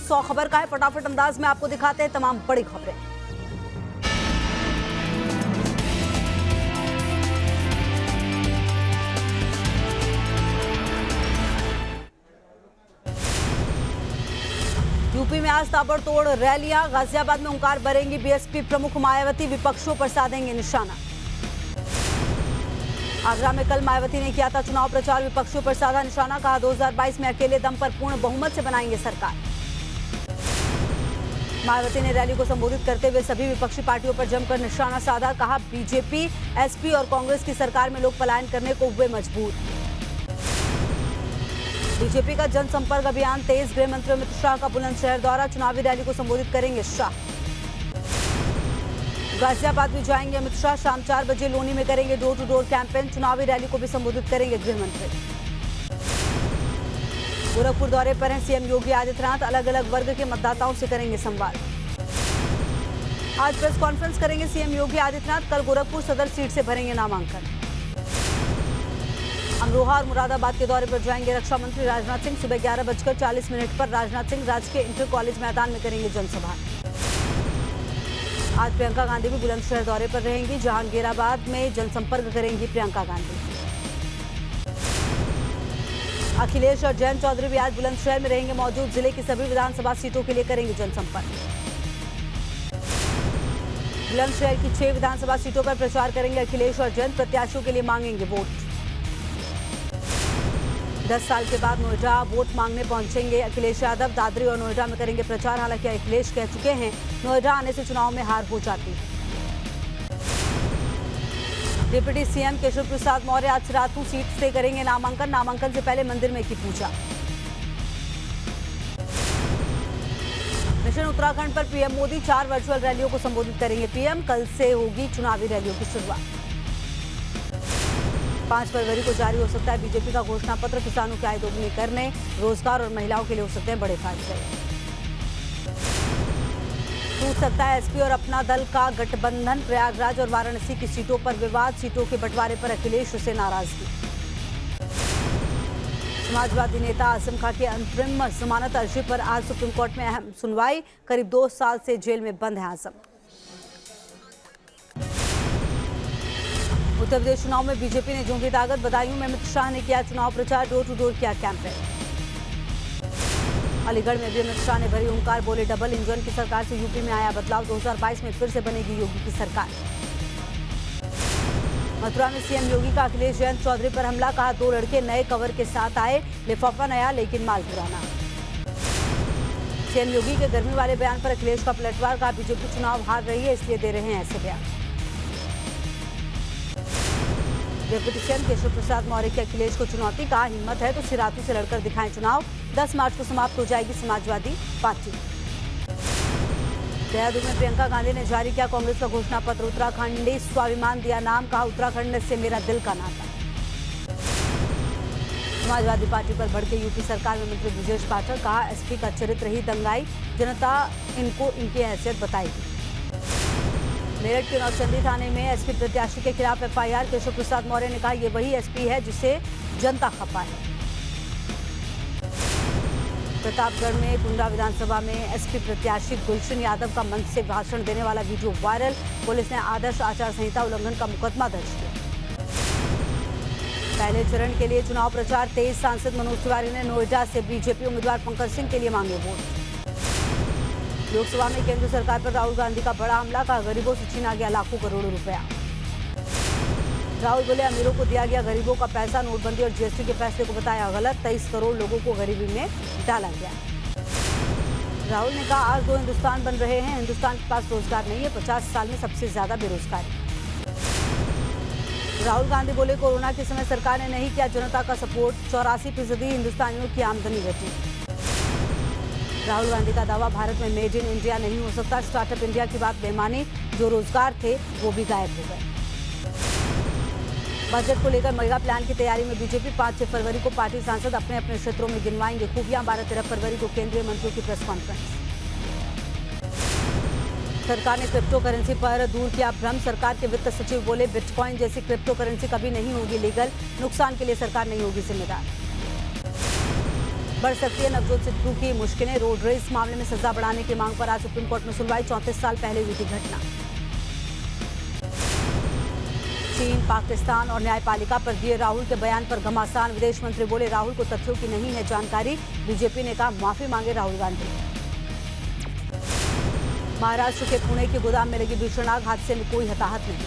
100 खबर का है। फटाफट अंदाज में आपको दिखाते हैं तमाम बड़ी खबरें। यूपी में आज ताबड़तोड़ रैलियां। गाजियाबाद में ओंकार भरेंगी बीएसपी प्रमुख मायावती, विपक्षों पर साधेंगे निशाना। आगरा में कल मायावती ने किया था चुनाव प्रचार, विपक्षियों पर साधा निशाना। कहा 2022 में अकेले दम पर पूर्ण बहुमत से बनाएंगे सरकार। मायावती ने रैली को संबोधित करते हुए सभी विपक्षी पार्टियों पर जमकर निशाना साधा। कहा बीजेपी, एसपी और कांग्रेस की सरकार में लोग पलायन करने को हुए मजबूर। बीजेपी का जनसंपर्क अभियान तेज। गृह मंत्री अमित शाह का बुलंदशहर दौरा, चुनावी रैली को संबोधित करेंगे शाह। गाजियाबाद भी जाएंगे अमित शाह, शाम 4 बजे लोनी में करेंगे डोर टू डोर कैंपेन, चुनावी रैली को भी संबोधित करेंगे गृह मंत्री। गोरखपुर दौरे पर हैं सीएम योगी आदित्यनाथ, अलग अलग वर्ग के मतदाताओं से करेंगे संवाद। आज प्रेस कॉन्फ्रेंस करेंगे सीएम योगी आदित्यनाथ, कल गोरखपुर सदर सीट से भरेंगे नामांकन। अमरोहा और मुरादाबाद के दौरे पर जाएंगे रक्षा मंत्री राजनाथ सिंह, सुबह 11:40 पर राजनाथ सिंह राजकीय इंटर कॉलेज मैदान में करेंगे जनसभा। आज प्रियंका गांधी भी बुलंदशहर दौरे पर रहेंगी, जहांगीराबाद में जनसंपर्क करेंगी प्रियंका गांधी। अखिलेश और जयंत चौधरी भी आज बुलंदशहर में रहेंगे मौजूद, जिले की सभी विधानसभा सीटों के लिए करेंगे जनसंपर्क। बुलंदशहर की 6 विधानसभा सीटों पर प्रचार करेंगे अखिलेश और जयंत, प्रत्याशियों के लिए मांगेंगे वोट। 10 साल के बाद नोएडा वोट मांगने पहुंचेंगे अखिलेश यादव, दादरी और नोएडा में करेंगे प्रचार। हालांकि अखिलेश कह चुके हैं नोएडा आने से चुनाव में हार हो जाती है। डिप्टी सीएम केशव प्रसाद मौर्य आज सिराथू सीट से करेंगे नामांकन, नामांकन से पहले मंदिर में की पूजा। मिशन उत्तराखंड पर पीएम मोदी 4 वर्चुअल रैलियों को संबोधित करेंगे पीएम, कल से होगी चुनावी रैलियों की शुरुआत। 5 फरवरी को जारी हो सकता है बीजेपी का घोषणा पत्र, किसानों की आय दोगुनी करने, रोजगार और महिलाओं के लिए हो सकते हैं बड़े फैसले। टूट सकता है एसपी और अपना दल का गठबंधन, प्रयागराज और वाराणसी की सीटों पर विवाद, सीटों के बंटवारे पर अखिलेश से नाराजगी। समाजवादी नेता आजम खां की अंतरिम जमानत अर्जी पर आज सुप्रीम कोर्ट में अहम सुनवाई, करीब 2 साल से जेल में बंद है आजम। उत्तर प्रदेश चुनाव में बीजेपी ने झोंकी ताकत, बदायूं में अमित शाह ने किया चुनाव प्रचार, डोर टू डोर किया कैंपेन। अलीगढ़ में भी अमित शाह ने भरी ओंकार, बोले डबल इंजन की सरकार से यूपी में आया बदलाव, 2022 में फिर से बनेगी योगी की सरकार। मथुरा में सीएम योगी का अखिलेश जयंत चौधरी पर हमला, कहा 2 लड़के नए कवर के साथ आए, लिफाफा नया लेकिन माल पुराना। सीएम योगी के गर्मी वाले बयान पर अखिलेश का पलटवार, कहा बीजेपी चुनाव हार रही है इसलिए दे रहे हैं ऐसे बयान। डिप्टी सीएम केशव प्रसाद मौर्य की अखिलेश को चुनौती, कहा हिम्मत है तो सिराथू से लड़कर दिखाएं चुनाव, 10 मार्च को समाप्त हो जाएगी समाजवादी पार्टी। देहरादून में प्रियंका गांधी ने जारी किया कांग्रेस का घोषणा पत्र, उत्तराखंडी स्वाभिमान दिया नाम, कहा उत्तराखंड से मेरा दिल का नाता। समाजवादी पार्टी पर भड़के यूपी सरकार में मंत्री ब्रजेश पाठक, कहा एसपी का चरित्र ही दंगाई, जनता इनको इनकी हैसियत बताएगी। मेरठ के नौचंदी थाने में एसपी प्रत्याशी के खिलाफ एफआईआर, केशव प्रसाद मौर्य ने कहा ये वही एसपी है जिसे जनता खपा है। प्रतापगढ़ में गुंडा विधानसभा में एसपी प्रत्याशी गुलशन यादव का मंच से भाषण देने वाला वीडियो वायरल, पुलिस ने आदर्श आचार संहिता उल्लंघन का मुकदमा दर्ज किया। पहले चरण के लिए चुनाव प्रचार तेज, सांसद मनोज तिवारी ने नोएडा से बीजेपी उम्मीदवार पंकज सिंह के लिए मांगे वोट। लोकसभा में केंद्र सरकार पर राहुल गांधी का बड़ा हमला, कहा गरीबों से छीना गया लाखों करोड़ों रुपया। राहुल बोले अमीरों को दिया गया गरीबों का पैसा, नोटबंदी और जीएसटी के फैसले को बताया गलत, 23 करोड़ लोगों को गरीबी में डाला गया। राहुल ने कहा आज 2 हिंदुस्तान बन रहे हैं, हिंदुस्तान के पास रोजगार नहीं है, 50 साल में सबसे ज्यादा बेरोजगारी। राहुल गांधी बोले कोरोना के समय सरकार ने नहीं किया जनता का सपोर्ट, 84% हिंदुस्तानियों की आमदनी घटी। राहुल गांधी का दावा भारत में मेड इन इंडिया नहीं हो सकता, स्टार्टअप इंडिया की बात बेमानी, जो रोजगार थे वो भी गायब हो गए। बजट को लेकर मेगा प्लान की तैयारी में बीजेपी, 5-6 फरवरी को पार्टी सांसद अपने अपने क्षेत्रों में गिनवाएंगे खूबियां, 12-13 फरवरी को केंद्रीय मंत्रियों की प्रेस कॉन्फ्रेंस। सरकार ने क्रिप्टो करेंसी पर दूर किया भ्रम, सरकार के वित्त सचिव बोले बिटकॉइन जैसी क्रिप्टो करेंसी कभी नहीं होगी लीगल, नुकसान के लिए सरकार नहीं होगी जिम्मेदार। बढ़ सकती है नवजोत सिद्धू की मुश्किलें। रोड रेस मामले में सजा बढ़ाने की मांग पर आज सुप्रीम कोर्ट में सुनवाई। 34 साल पहले हुई थी घटना। चीन, पाकिस्तान और न्यायपालिका पर दिए राहुल के बयान पर घमासान। विदेश मंत्री बोले राहुल को तथ्यों की नहीं है जानकारी। बीजेपी ने कहा माफी मांगे राहुल गांधी। महाराष्ट्र के पुणे के गोदाम में लगी भीषण आग, हादसे में कोई हताहत नहीं।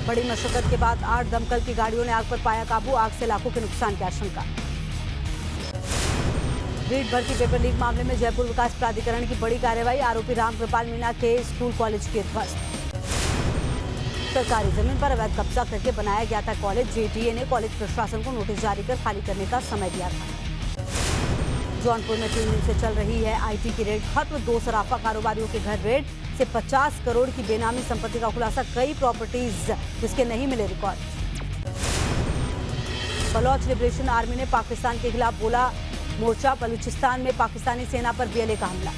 बड़ी मशक्कत के बाद 8 दमकल की गाड़ियों ने आग पर पाया काबू। आग से लाखों के नुकसान की आशंका। रीट भर्ती पेपर लीक मामले में जयपुर विकास प्राधिकरण की बड़ी कार्रवाई। आरोपी रामकृपाल मीणा के स्कूल कॉलेज के ध्वस्त। सरकारी जमीन पर अवैध कब्जा करके बनाया गया था कॉलेज। जेटीए ने कॉलेज प्रशासन को नोटिस जारी कर खाली करने का समय दिया था। जौनपुर में 3 दिन से चल रही है आईटी की रेड खत्म। 2 सराफा कारोबारियों के घर रेड से 50 करोड़ की बेनामी संपत्ति का खुलासा। कई प्रॉपर्टीज जिसके नहीं मिले रिकॉर्ड। बलोच लिबरेशन आर्मी ने पाकिस्तान के खिलाफ बोला मोर्चा। बलूचिस्तान में पाकिस्तानी सेना पर बीएलए का हमला।